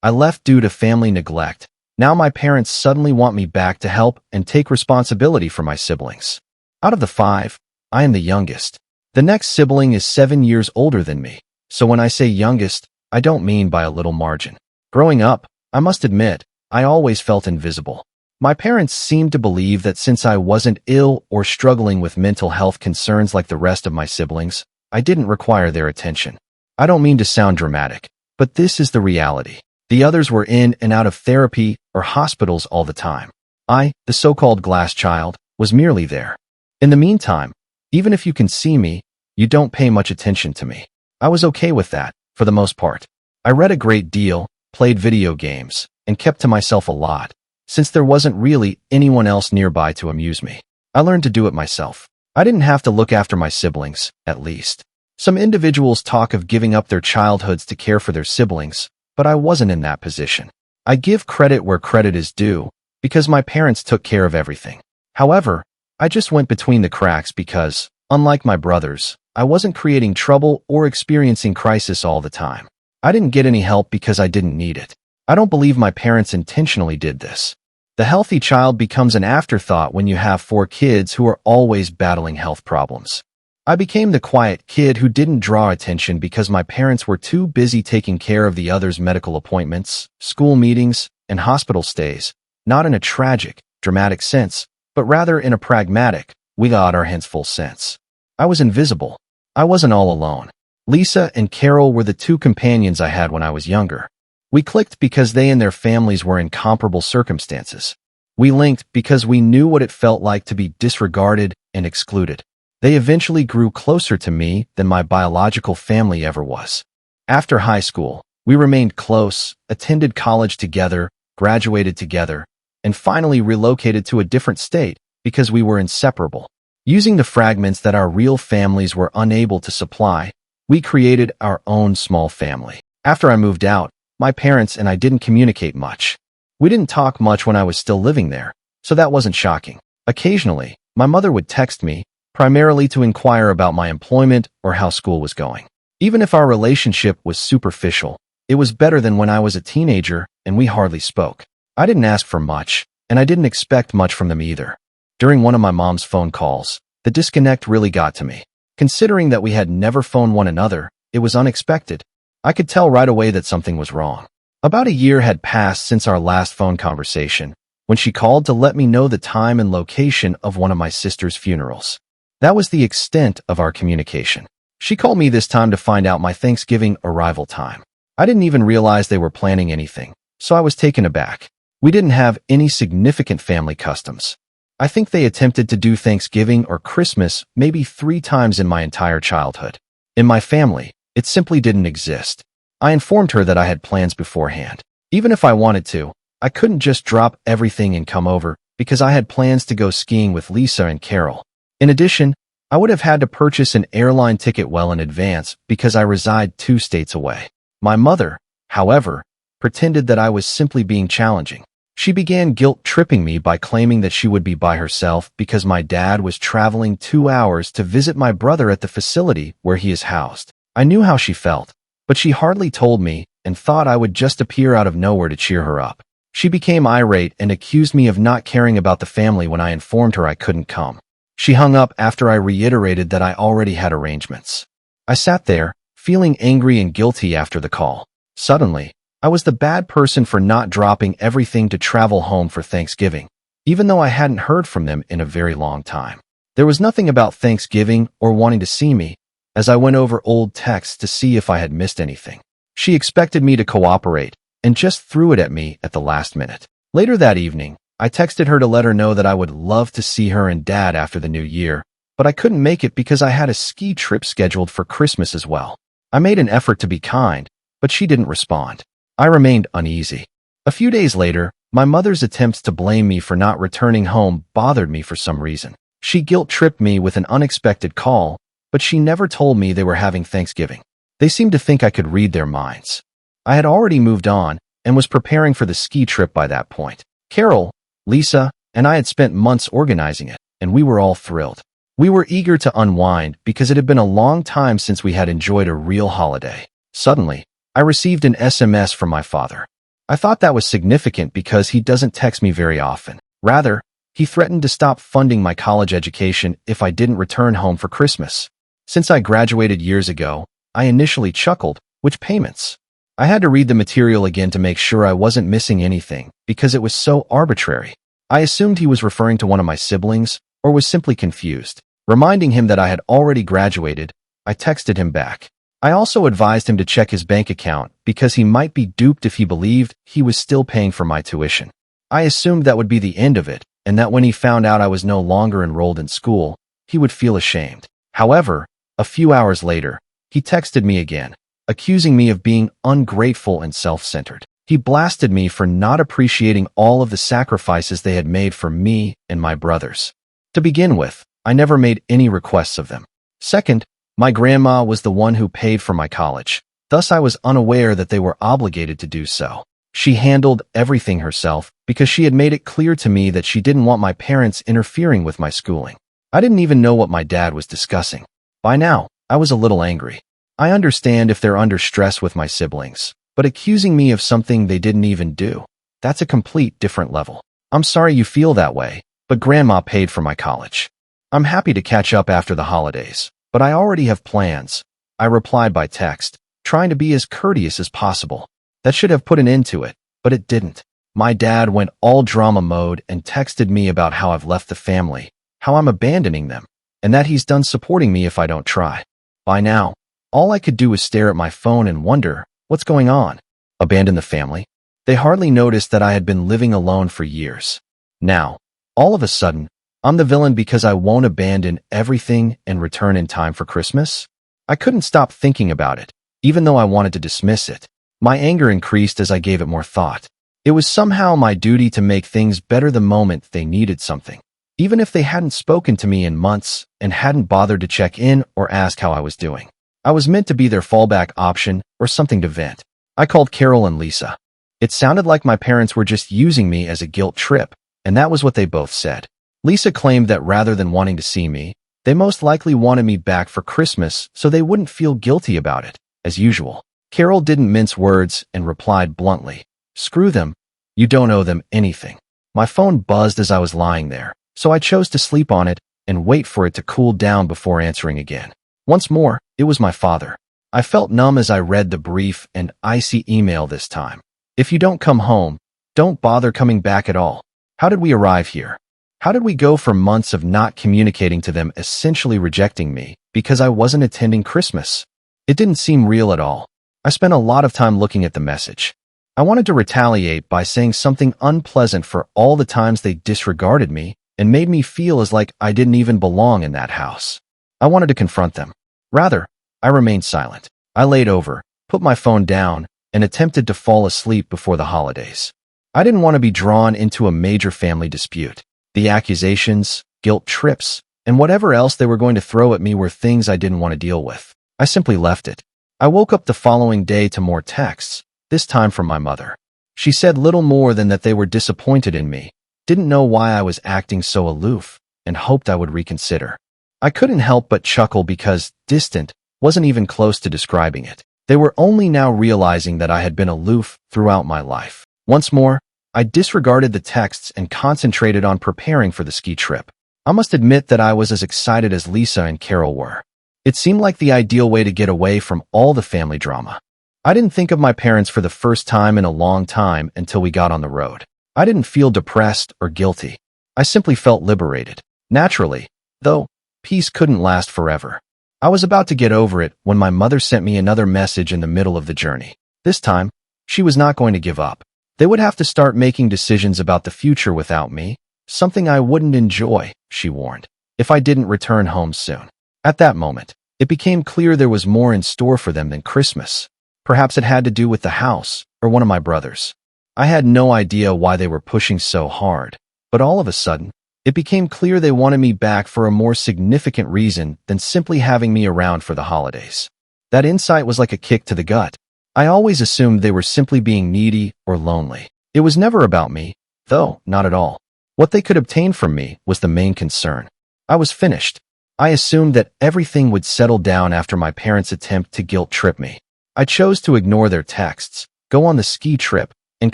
I left due to family neglect. Now my parents suddenly want me back to help and take responsibility for my siblings. Out of the 5, I am the youngest. The next sibling is 7 years older than me, so when I say youngest, I don't mean by a little margin. Growing up, I must admit, I always felt invisible. My parents seemed to believe that since I wasn't ill or struggling with mental health concerns like the rest of my siblings, I didn't require their attention. I don't mean to sound dramatic, but this is the reality. The others were in and out of therapy or hospitals all the time. I, the so-called glass child, was merely there. In the meantime, even if you can see me, you don't pay much attention to me. I was okay with that, for the most part. I read a great deal, played video games, and kept to myself a lot, since there wasn't really anyone else nearby to amuse me. I learned to do it myself. I didn't have to look after my siblings, at least. Some individuals talk of giving up their childhoods to care for their siblings, but I wasn't in that position. I give credit where credit is due, because my parents took care of everything. However, I just went between the cracks because, unlike my brothers, I wasn't creating trouble or experiencing crisis all the time. I didn't get any help because I didn't need it. I don't believe my parents intentionally did this. The healthy child becomes an afterthought when you have 4 kids who are always battling health problems. I became the quiet kid who didn't draw attention because my parents were too busy taking care of the others' medical appointments, school meetings, and hospital stays, not in a tragic, dramatic sense, but rather in a pragmatic, we got our hands full sense. I was invisible. I wasn't all alone. Lisa and Carol were the 2 companions I had when I was younger. We clicked because they and their families were in comparable circumstances. We linked because we knew what it felt like to be disregarded and excluded. They eventually grew closer to me than my biological family ever was. After high school, we remained close, attended college together, graduated together, and finally relocated to a different state because we were inseparable. Using the fragments that our real families were unable to supply, we created our own small family. After I moved out, my parents and I didn't communicate much. We didn't talk much when I was still living there, so that wasn't shocking. Occasionally, my mother would text me, primarily to inquire about my employment or how school was going. Even if our relationship was superficial, it was better than when I was a teenager and we hardly spoke. I didn't ask for much, and I didn't expect much from them either. During one of my mom's phone calls, the disconnect really got to me. Considering that we had never phoned one another, it was unexpected. I could tell right away that something was wrong. About a year had passed since our last phone conversation, when she called to let me know the time and location of one of my sister's funerals. That was the extent of our communication. She called me this time to find out my Thanksgiving arrival time. I didn't even realize they were planning anything, so I was taken aback. We didn't have any significant family customs. I think they attempted to do Thanksgiving or Christmas maybe 3 times in my entire childhood. In my family, it simply didn't exist. I informed her that I had plans beforehand. Even if I wanted to, I couldn't just drop everything and come over because I had plans to go skiing with Lisa and Carol. In addition, I would have had to purchase an airline ticket well in advance because I reside 2 states away. My mother, however, pretended that I was simply being challenging. She began guilt-tripping me by claiming that she would be by herself because my dad was traveling 2 hours to visit my brother at the facility where he is housed. I knew how she felt, but she hardly told me and thought I would just appear out of nowhere to cheer her up. She became irate and accused me of not caring about the family when I informed her I couldn't come. She hung up after I reiterated that I already had arrangements. I sat there, feeling angry and guilty after the call. Suddenly, I was the bad person for not dropping everything to travel home for Thanksgiving, even though I hadn't heard from them in a very long time. There was nothing about Thanksgiving or wanting to see me, as I went over old texts to see if I had missed anything. She expected me to cooperate, and just threw it at me at the last minute. Later that evening, I texted her to let her know that I would love to see her and Dad after the new year, but I couldn't make it because I had a ski trip scheduled for Christmas as well. I made an effort to be kind, but she didn't respond. I remained uneasy. A few days later, my mother's attempts to blame me for not returning home bothered me for some reason. She guilt-tripped me with an unexpected call, but she never told me they were having Thanksgiving. They seemed to think I could read their minds. I had already moved on and was preparing for the ski trip by that point. Carol, Lisa, and I had spent months organizing it, and we were all thrilled. We were eager to unwind because it had been a long time since we had enjoyed a real holiday. Suddenly, I received an SMS from my father. I thought that was significant because he doesn't text me very often. Rather, he threatened to stop funding my college education if I didn't return home for Christmas. Since I graduated years ago, I initially chuckled, which payments? I had to read the material again to make sure I wasn't missing anything because it was so arbitrary. I assumed he was referring to one of my siblings or was simply confused. Reminding him that I had already graduated, I texted him back. I also advised him to check his bank account because he might be duped if he believed he was still paying for my tuition. I assumed that would be the end of it, and that when he found out I was no longer enrolled in school, he would feel ashamed. However, a few hours later, he texted me again, accusing me of being ungrateful and self-centered. He blasted me for not appreciating all of the sacrifices they had made for me and my brothers. To begin with, I never made any requests of them. Second, my grandma was the one who paid for my college. Thus, I was unaware that they were obligated to do so. She handled everything herself because she had made it clear to me that she didn't want my parents interfering with my schooling. I didn't even know what my dad was discussing. By now, I was a little angry. I understand if they're under stress with my siblings, but accusing me of something they didn't even do, that's a complete different level. I'm sorry you feel that way, but Grandma paid for my college. I'm happy to catch up after the holidays, but I already have plans. I replied by text, trying to be as courteous as possible. That should have put an end to it, but it didn't. My dad went all drama mode and texted me about how I've left the family, how I'm abandoning them, and that he's done supporting me if I don't try. By now, all I could do was stare at my phone and wonder, what's going on? Abandon the family? They hardly noticed that I had been living alone for years. Now, all of a sudden, I'm the villain because I won't abandon everything and return in time for Christmas? I couldn't stop thinking about it, even though I wanted to dismiss it. My anger increased as I gave it more thought. It was somehow my duty to make things better the moment they needed something, even if they hadn't spoken to me in months and hadn't bothered to check in or ask how I was doing. I was meant to be their fallback option or something to vent. I called Carol and Lisa. It sounded like my parents were just using me as a guilt trip, and that was what they both said. Lisa claimed that rather than wanting to see me, they most likely wanted me back for Christmas so they wouldn't feel guilty about it, as usual. Carol didn't mince words and replied bluntly, "Screw them. You don't owe them anything." My phone buzzed as I was lying there, so I chose to sleep on it and wait for it to cool down before answering again. Once more, it was my father. I felt numb as I read the brief and icy email this time. "If you don't come home, don't bother coming back at all." How did we arrive here? How did we go for months of not communicating to them, essentially rejecting me because I wasn't attending Christmas? It didn't seem real at all. I spent a lot of time looking at the message. I wanted to retaliate by saying something unpleasant for all the times they disregarded me and made me feel as like I didn't even belong in that house. I wanted to confront them. Rather, I remained silent. I laid over, put my phone down, and attempted to fall asleep before the holidays. I didn't want to be drawn into a major family dispute. The accusations, guilt trips, and whatever else they were going to throw at me were things I didn't want to deal with. I simply left it. I woke up the following day to more texts, this time from my mother. She said little more than that they were disappointed in me, didn't know why I was acting so aloof, and hoped I would reconsider. I couldn't help but chuckle because distant wasn't even close to describing it. They were only now realizing that I had been aloof throughout my life. Once more, I disregarded the texts and concentrated on preparing for the ski trip. I must admit that I was as excited as Lisa and Carol were. It seemed like the ideal way to get away from all the family drama. I didn't think of my parents for the first time in a long time until we got on the road. I didn't feel depressed or guilty. I simply felt liberated. Naturally, though, peace couldn't last forever. I was about to get over it when my mother sent me another message in the middle of the journey. This time, she was not going to give up. They would have to start making decisions about the future without me, something I wouldn't enjoy, she warned, if I didn't return home soon. At that moment, it became clear there was more in store for them than Christmas. Perhaps it had to do with the house or one of my brothers. I had no idea why they were pushing so hard, but all of a sudden, it became clear they wanted me back for a more significant reason than simply having me around for the holidays. That insight was like a kick to the gut. I always assumed they were simply being needy or lonely. It was never about me, though, not at all. What they could obtain from me was the main concern. I was finished. I assumed that everything would settle down after my parents' attempt to guilt trip me. I chose to ignore their texts, go on the ski trip, and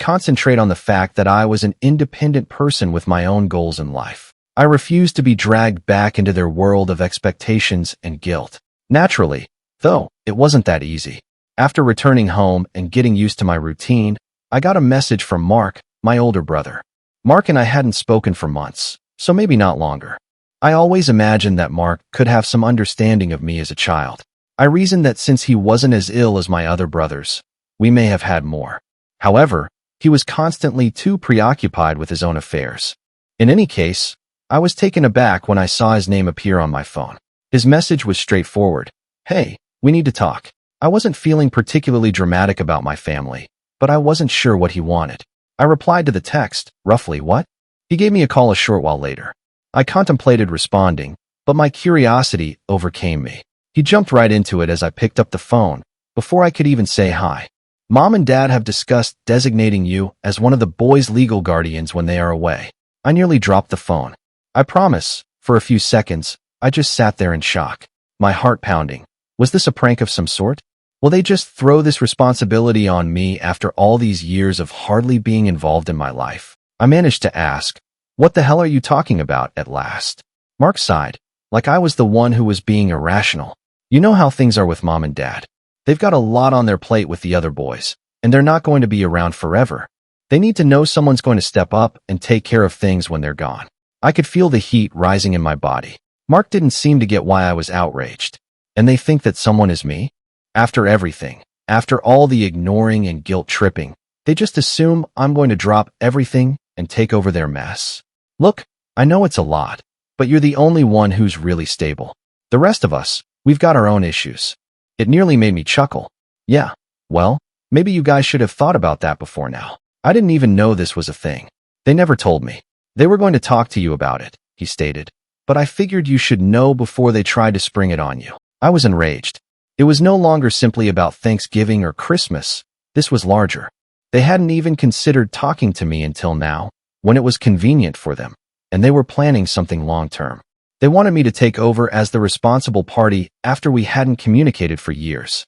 concentrate on the fact that I was an independent person with my own goals in life. I refused to be dragged back into their world of expectations and guilt. Naturally, though, it wasn't that easy. After returning home and getting used to my routine, I got a message from Mark, my older brother. Mark and I hadn't spoken for months, so maybe not longer. I always imagined that Mark could have some understanding of me as a child. I reasoned that since he wasn't as ill as my other brothers, we may have had more. However, he was constantly too preoccupied with his own affairs. In any case, I was taken aback when I saw his name appear on my phone. His message was straightforward. Hey, we need to talk. I wasn't feeling particularly dramatic about my family, but I wasn't sure what he wanted. I replied to the text, roughly, what? He gave me a call a short while later. I contemplated responding, but my curiosity overcame me. He jumped right into it as I picked up the phone, before I could even say hi. Mom and Dad have discussed designating you as one of the boys' legal guardians when they are away. I nearly dropped the phone. I promise, for a few seconds, I just sat there in shock, my heart pounding. Was this a prank of some sort? Will they just throw this responsibility on me after all these years of hardly being involved in my life? I managed to ask, what the hell are you talking about at last? Mark sighed, like I was the one who was being irrational. You know how things are with Mom and Dad. They've got a lot on their plate with the other boys, and they're not going to be around forever. They need to know someone's going to step up and take care of things when they're gone. I could feel the heat rising in my body. Mark didn't seem to get why I was outraged. And they think that someone is me? After everything, after all the ignoring and guilt tripping, they just assume I'm going to drop everything and take over their mess. Look, I know it's a lot, but you're the only one who's really stable. The rest of us, we've got our own issues. It nearly made me chuckle. Yeah, well, maybe you guys should have thought about that before now. I didn't even know this was a thing. They never told me. They were going to talk to you about it, he stated, but I figured you should know before they tried to spring it on you. I was enraged. It was no longer simply about Thanksgiving or Christmas. This was larger. They hadn't even considered talking to me until now, when it was convenient for them, and they were planning something long-term. They wanted me to take over as the responsible party after we hadn't communicated for years.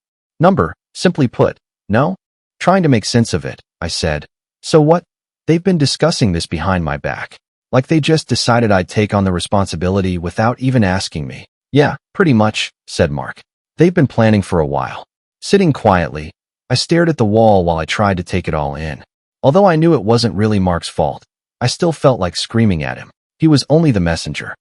Simply put, no? Trying to make sense of it, I said. So what? They've been discussing this behind my back. Like they just decided I'd take on the responsibility without even asking me. Yeah, pretty much, said Mark. They've been planning for a while. Sitting quietly, I stared at the wall while I tried to take it all in. Although I knew it wasn't really Mark's fault, I still felt like screaming at him. He was only the messenger.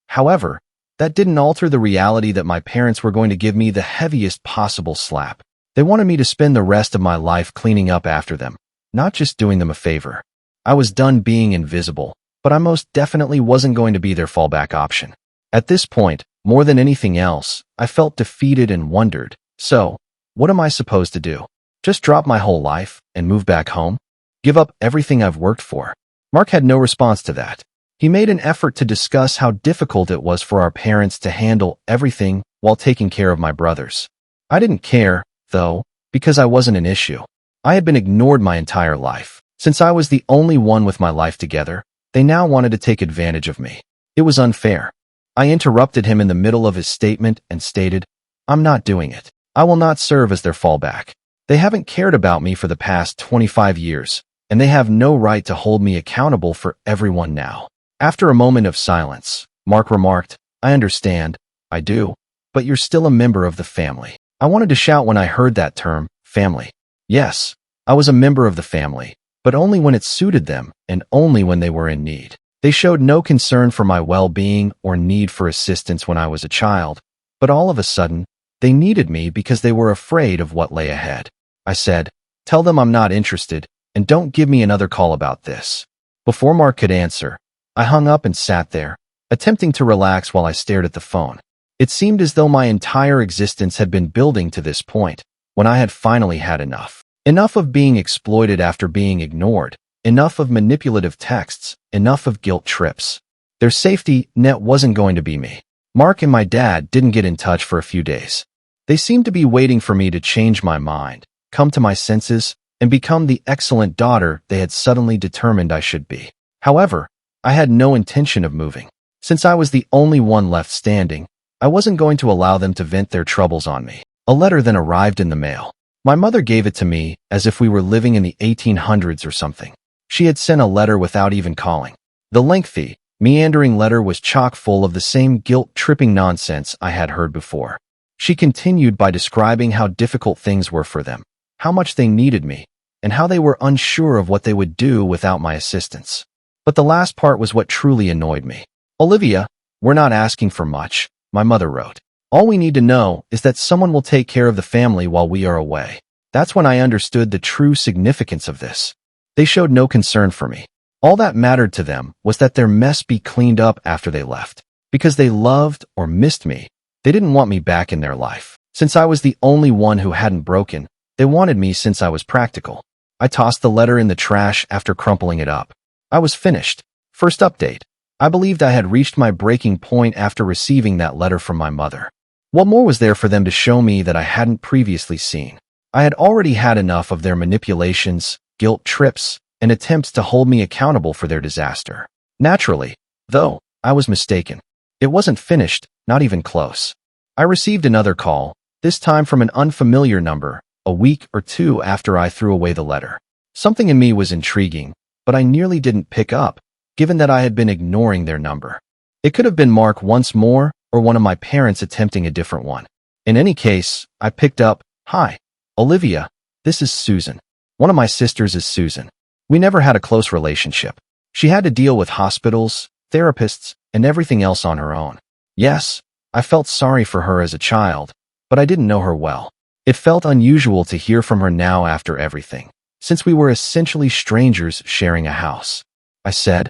However, that didn't alter the reality that my parents were going to give me the heaviest possible slap. They wanted me to spend the rest of my life cleaning up after them, not just doing them a favor. I was done being invisible, but I most definitely wasn't going to be their fallback option. At this point, more than anything else, I felt defeated and wondered, so, what am I supposed to do? Just drop my whole life and move back home? Give up everything I've worked for? Mark had no response to that. He made an effort to discuss how difficult it was for our parents to handle everything while taking care of my brothers. I didn't care, though, because I wasn't an issue. I had been ignored my entire life. Since I was the only one with my life together, they now wanted to take advantage of me. It was unfair. I interrupted him in the middle of his statement and stated, I'm not doing it. I will not serve as their fallback. They haven't cared about me for the past 25 years, and they have no right to hold me accountable for everyone now. After a moment of silence, Mark remarked, I understand, I do, but you're still a member of the family. I wanted to shout when I heard that term, family. Yes, I was a member of the family, but only when it suited them and only when they were in need. They showed no concern for my well-being or need for assistance when I was a child, but all of a sudden, they needed me because they were afraid of what lay ahead. I said, tell them I'm not interested and don't give me another call about this. Before Mark could answer, I hung up and sat there, attempting to relax while I stared at the phone. It seemed as though my entire existence had been building to this point, when I had finally had enough. Enough of being exploited after being ignored, enough of manipulative texts, enough of guilt trips. Their safety net wasn't going to be me. Mark and my dad didn't get in touch for a few days. They seemed to be waiting for me to change my mind, come to my senses, and become the excellent daughter they had suddenly determined I should be. However, I had no intention of moving. Since I was the only one left standing, I wasn't going to allow them to vent their troubles on me. A letter then arrived in the mail. My mother gave it to me as if we were living in the 1800s or something. She had sent a letter without even calling. The lengthy, meandering letter was chock full of the same guilt-tripping nonsense I had heard before. She continued by describing how difficult things were for them, how much they needed me, and how they were unsure of what they would do without my assistance. But the last part was what truly annoyed me. "Olivia, we're not asking for much," my mother wrote. "All we need to know is that someone will take care of the family while we are away." That's when I understood the true significance of this. They showed no concern for me. All that mattered to them was that their mess be cleaned up after they left. Because they loved or missed me, they didn't want me back in their life. Since I was the only one who hadn't broken, they wanted me since I was practical. I tossed the letter in the trash after crumpling it up. I was finished. First update. I believed I had reached my breaking point after receiving that letter from my mother. What more was there for them to show me that I hadn't previously seen? I had already had enough of their manipulations, guilt trips, and attempts to hold me accountable for their disaster. Naturally, though, I was mistaken. It wasn't finished, not even close. I received another call, this time from an unfamiliar number, a week or two after I threw away the letter. Something in me was intriguing, but I nearly didn't pick up, given that I had been ignoring their number. It could have been Mark once more, or one of my parents attempting a different one. In any case, I picked up, "Hi, Olivia, this is Susan. One of my sisters is Susan. We never had a close relationship. She had to deal with hospitals, therapists, and everything else on her own. Yes, I felt sorry for her as a child, but I didn't know her well. It felt unusual to hear from her now after everything, since we were essentially strangers sharing a house." I said,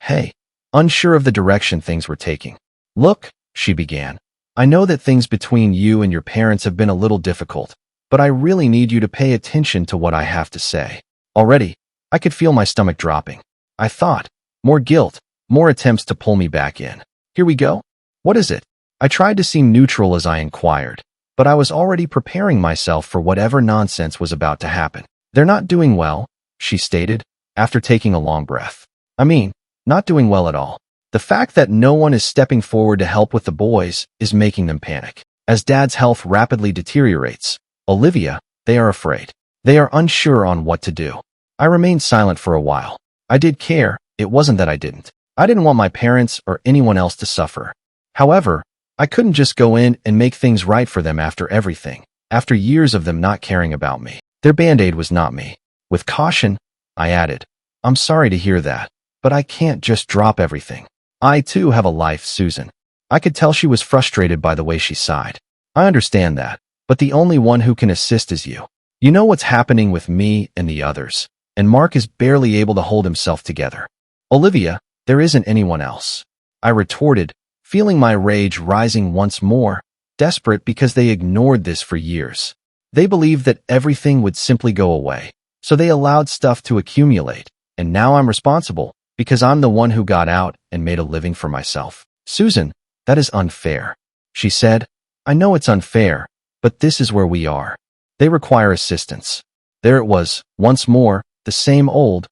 hey," unsure of the direction things were taking. "Look," she began, "I know that things between you and your parents have been a little difficult, but I really need you to pay attention to what I have to say." Already, I could feel my stomach dropping. I thought, more guilt, more attempts to pull me back in. Here we go. "What is it?" I tried to seem neutral as I inquired, but I was already preparing myself for whatever nonsense was about to happen. "They're not doing well," she stated, after taking a long breath. "I mean, not doing well at all. The fact that no one is stepping forward to help with the boys is making them panic. As Dad's health rapidly deteriorates, Olivia, they are afraid. They are unsure on what to do." I remained silent for a while. I did care. It wasn't that I didn't. I didn't want my parents or anyone else to suffer. However, I couldn't just go in and make things right for them after everything, after years of them not caring about me. Their band-aid was not me. With caution, I added, "I'm sorry to hear that, but I can't just drop everything. I too have a life, Susan." I could tell she was frustrated by the way she sighed. "I understand that, but the only one who can assist is you. You know what's happening with me and the others, and Mark is barely able to hold himself together. Olivia, there isn't anyone else." I retorted, feeling my rage rising once more, desperate because they ignored this for years. They believed that everything would simply go away, so they allowed stuff to accumulate, and now I'm responsible because I'm the one who got out and made a living for myself. "Susan, that is unfair," she said. "I know it's unfair, but this is where we are. They require assistance." There it was, once more, the same old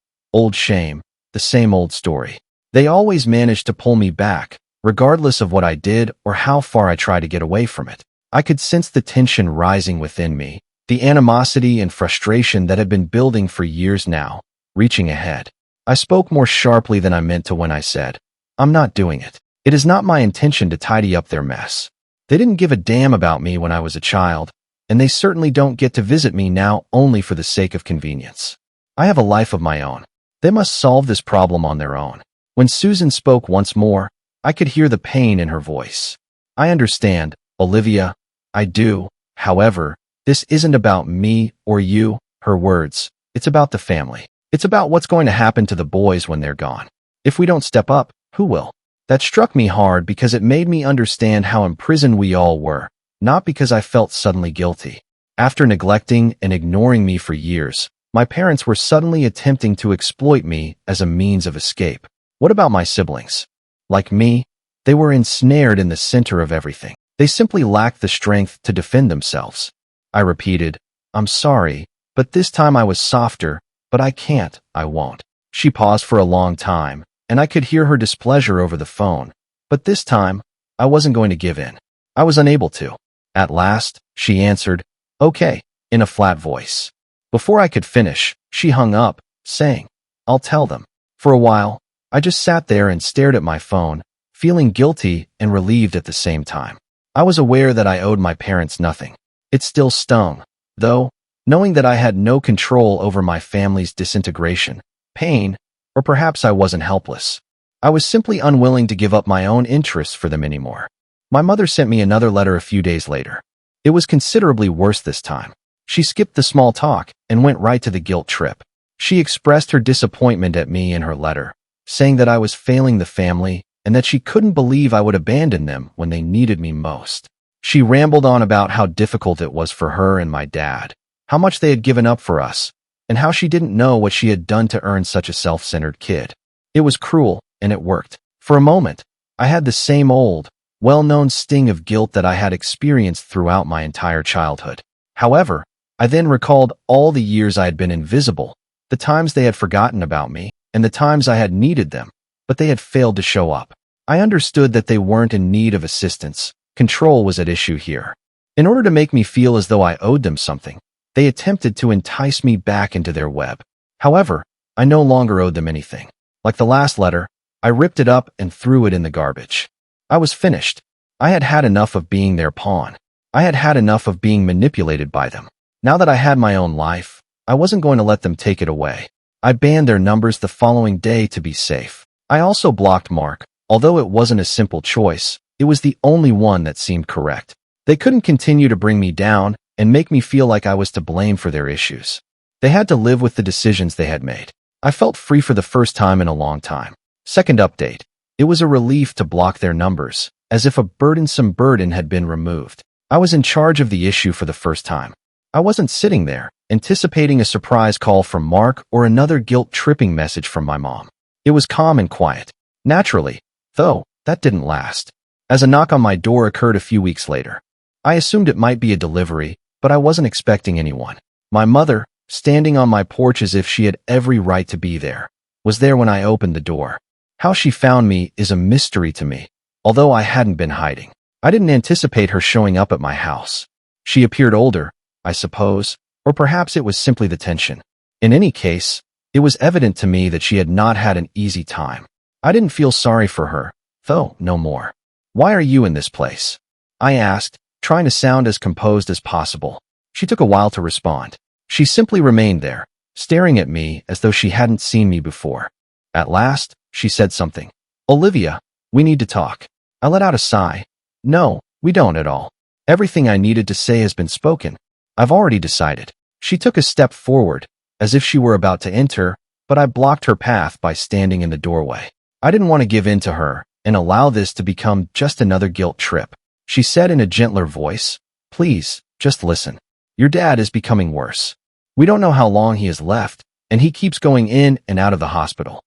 shame, the same old story. They always managed to pull me back, regardless of what I did or how far I tried to get away from it. I could sense the tension rising within me, the animosity and frustration that had been building for years now, reaching a head. I spoke more sharply than I meant to when I said, "I'm not doing it. It is not my intention to tidy up their mess. They didn't give a damn about me when I was a child, and they certainly don't get to visit me now only for the sake of convenience. I have a life of my own. They must solve this problem on their own." When Susan spoke once more, I could hear the pain in her voice. "I understand, Olivia. I do. However, this isn't about me or you," her words. "It's about the family. It's about what's going to happen to the boys when they're gone. If we don't step up, who will?" That struck me hard because it made me understand how imprisoned we all were, not because I felt suddenly guilty. After neglecting and ignoring me for years, my parents were suddenly attempting to exploit me as a means of escape. What about my siblings? Like me, they were ensnared in the center of everything. They simply lacked the strength to defend themselves. I repeated, "I'm sorry, but this time I was softer, but I can't, I won't." She paused for a long time, and I could hear her displeasure over the phone, but this time, I wasn't going to give in. I was unable to. At last, she answered, "Okay, in a flat voice. Before I could finish, she hung up, saying, "I'll tell them." For a while, I just sat there and stared at my phone, feeling guilty and relieved at the same time. I was aware that I owed my parents nothing. It still stung, though, knowing that I had no control over my family's disintegration, pain, or perhaps I wasn't helpless. I was simply unwilling to give up my own interests for them anymore. My mother sent me another letter a few days later. It was considerably worse this time. She skipped the small talk and went right to the guilt trip. She expressed her disappointment at me in her letter, saying that I was failing the family and that she couldn't believe I would abandon them when they needed me most. She rambled on about how difficult it was for her and my dad, how much they had given up for us, and how she didn't know what she had done to earn such a self-centered kid. It was cruel, and it worked. For a moment, I had the same old, well-known sting of guilt that I had experienced throughout my entire childhood. However, I then recalled all the years I had been invisible, the times they had forgotten about me, and the times I had needed them, but they had failed to show up. I understood that they weren't in need of assistance. Control was at issue here. In order to make me feel as though I owed them something, they attempted to entice me back into their web. However, I no longer owed them anything. Like the last letter, I ripped it up and threw it in the garbage. I was finished. I had had enough of being their pawn. I had had enough of being manipulated by them. Now that I had my own life, I wasn't going to let them take it away. I banned their numbers the following day to be safe. I also blocked Mark. Although it wasn't a simple choice, it was the only one that seemed correct. They couldn't continue to bring me down and make me feel like I was to blame for their issues. They had to live with the decisions they had made. I felt free for the first time in a long time. Second update. It was a relief to block their numbers, as if a burdensome burden had been removed. I was in charge of the issue for the first time. I wasn't sitting there, anticipating a surprise call from Mark or another guilt-tripping message from my mom. It was calm and quiet. Naturally, though, that didn't last, as a knock on my door occurred a few weeks later. I assumed it might be a delivery, but I wasn't expecting anyone. My mother, standing on my porch as if she had every right to be there, was there when I opened the door. How she found me is a mystery to me, although I hadn't been hiding. I didn't anticipate her showing up at my house. She appeared older, I suppose, or perhaps it was simply the tension. In any case, it was evident to me that she had not had an easy time. I didn't feel sorry for her, though, no more. "Why are you in this place?" I asked, trying to sound as composed as possible. She took a while to respond. She simply remained there, staring at me as though she hadn't seen me before. At last, she said something. "Olivia, we need to talk." I let out a sigh. "No, we don't at all. Everything I needed to say has been spoken. I've already decided." She took a step forward, as if she were about to enter, but I blocked her path by standing in the doorway. I didn't want to give in to her and allow this to become just another guilt trip. She said in a gentler voice, "Please, just listen. Your dad is becoming worse. We don't know how long he has left, and he keeps going in and out of the hospital."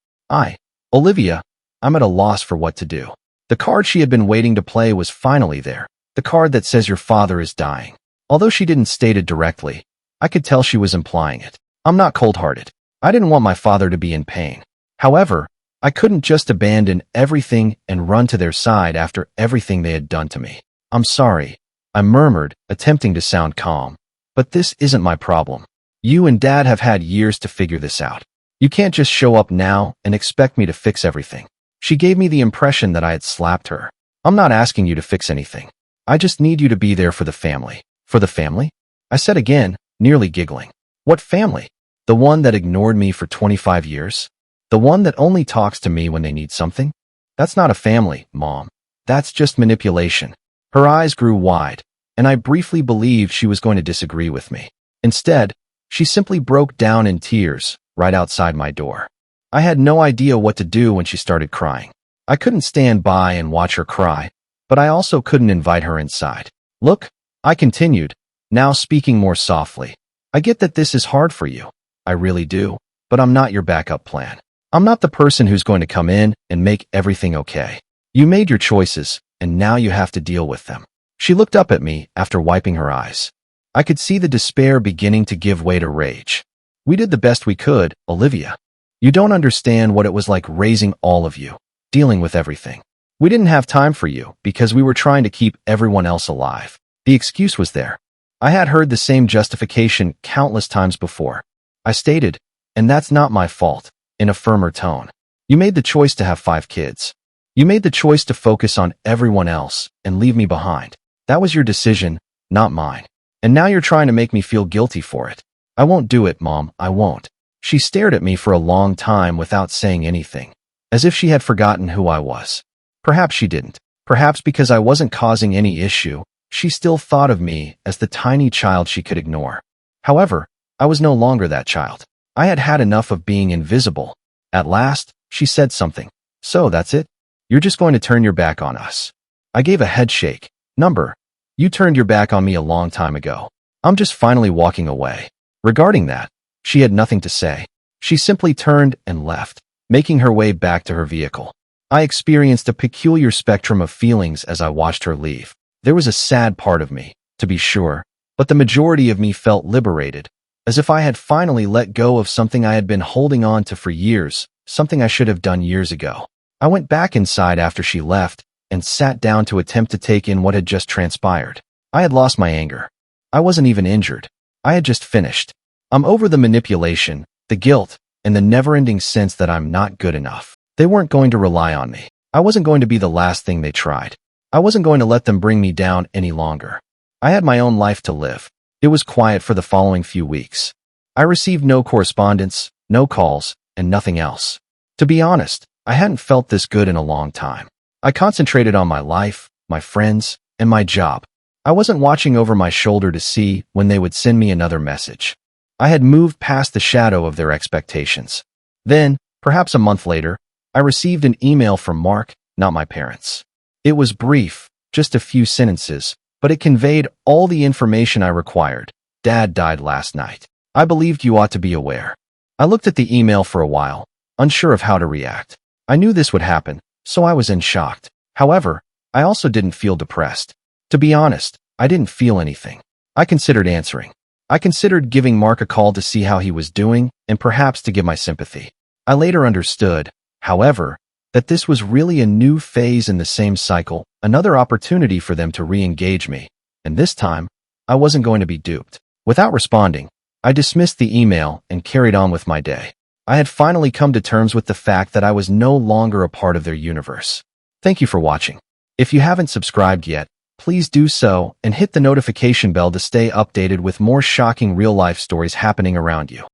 Olivia, I'm at a loss for what to do. The card she had been waiting to play was finally there, the card that says your father is dying. Although she didn't state it directly, I could tell she was implying it. I'm not cold-hearted. I didn't want my father to be in pain. However, I couldn't just abandon everything and run to their side after everything they had done to me. "I'm sorry," I murmured, attempting to sound calm. "But this isn't my problem. You and Dad have had years to figure this out. You can't just show up now and expect me to fix everything." She gave me the impression that I had slapped her. "I'm not asking you to fix anything. I just need you to be there for the family." "For the family?" I said again, nearly giggling. "What family? The one that ignored me for 25 years? The one that only talks to me when they need something? That's not a family, Mom. That's just manipulation." Her eyes grew wide, and I briefly believed she was going to disagree with me. Instead, she simply broke down in tears right outside my door. I had no idea what to do when she started crying. I couldn't stand by and watch her cry, but I also couldn't invite her inside. "Look," I continued, now speaking more softly. "I get that this is hard for you. I really do, but I'm not your backup plan. I'm not the person who's going to come in and make everything okay. You made your choices, and now you have to deal with them." She looked up at me after wiping her eyes. I could see the despair beginning to give way to rage. "We did the best we could, Olivia. You don't understand what it was like raising all of you, dealing with everything. We didn't have time for you because we were trying to keep everyone else alive." The excuse was there. I had heard the same justification countless times before. I stated, "And that's not my fault," in a firmer tone. "You made the choice to have 5 kids. You made the choice to focus on everyone else and leave me behind. That was your decision, not mine. And now you're trying to make me feel guilty for it. I won't do it, Mom, I won't." She stared at me for a long time without saying anything, as if she had forgotten who I was. Perhaps she didn't. Perhaps because I wasn't causing any issue, she still thought of me as the tiny child she could ignore. However, I was no longer that child. I had had enough of being invisible. At last, she said something. "So that's it? You're just going to turn your back on us?" I gave a head shake. "Number, you turned your back on me a long time ago. I'm just finally walking away." Regarding that, she had nothing to say. She simply turned and left, making her way back to her vehicle. I experienced a peculiar spectrum of feelings as I watched her leave. There was a sad part of me, to be sure, but the majority of me felt liberated, as if I had finally let go of something I had been holding on to for years, something I should have done years ago. I went back inside after she left and sat down to attempt to take in what had just transpired. I had lost my anger. I wasn't even injured. I had just finished. I'm over the manipulation, the guilt, and the never-ending sense that I'm not good enough. They weren't going to rely on me. I wasn't going to be the last thing they tried. I wasn't going to let them bring me down any longer. I had my own life to live. It was quiet for the following few weeks. I received no correspondence, no calls, and nothing else. To be honest, I hadn't felt this good in a long time. I concentrated on my life, my friends, and my job. I wasn't watching over my shoulder to see when they would send me another message. I had moved past the shadow of their expectations. Then, perhaps a month later, I received an email from Mark, not my parents. It was brief, just a few sentences, but it conveyed all the information I required. "Dad died last night. I believed you ought to be aware." I looked at the email for a while, unsure of how to react. I knew this would happen, so I was shocked. However, I also didn't feel depressed. To be honest, I didn't feel anything. I considered answering. I considered giving Mark a call to see how he was doing and perhaps to give my sympathy. I later understood, however, that this was really a new phase in the same cycle, another opportunity for them to re-engage me, and this time, I wasn't going to be duped. Without responding, I dismissed the email and carried on with my day. I had finally come to terms with the fact that I was no longer a part of their universe. Thank you for watching. If you haven't subscribed yet, please do so and hit the notification bell to stay updated with more shocking real-life stories happening around you.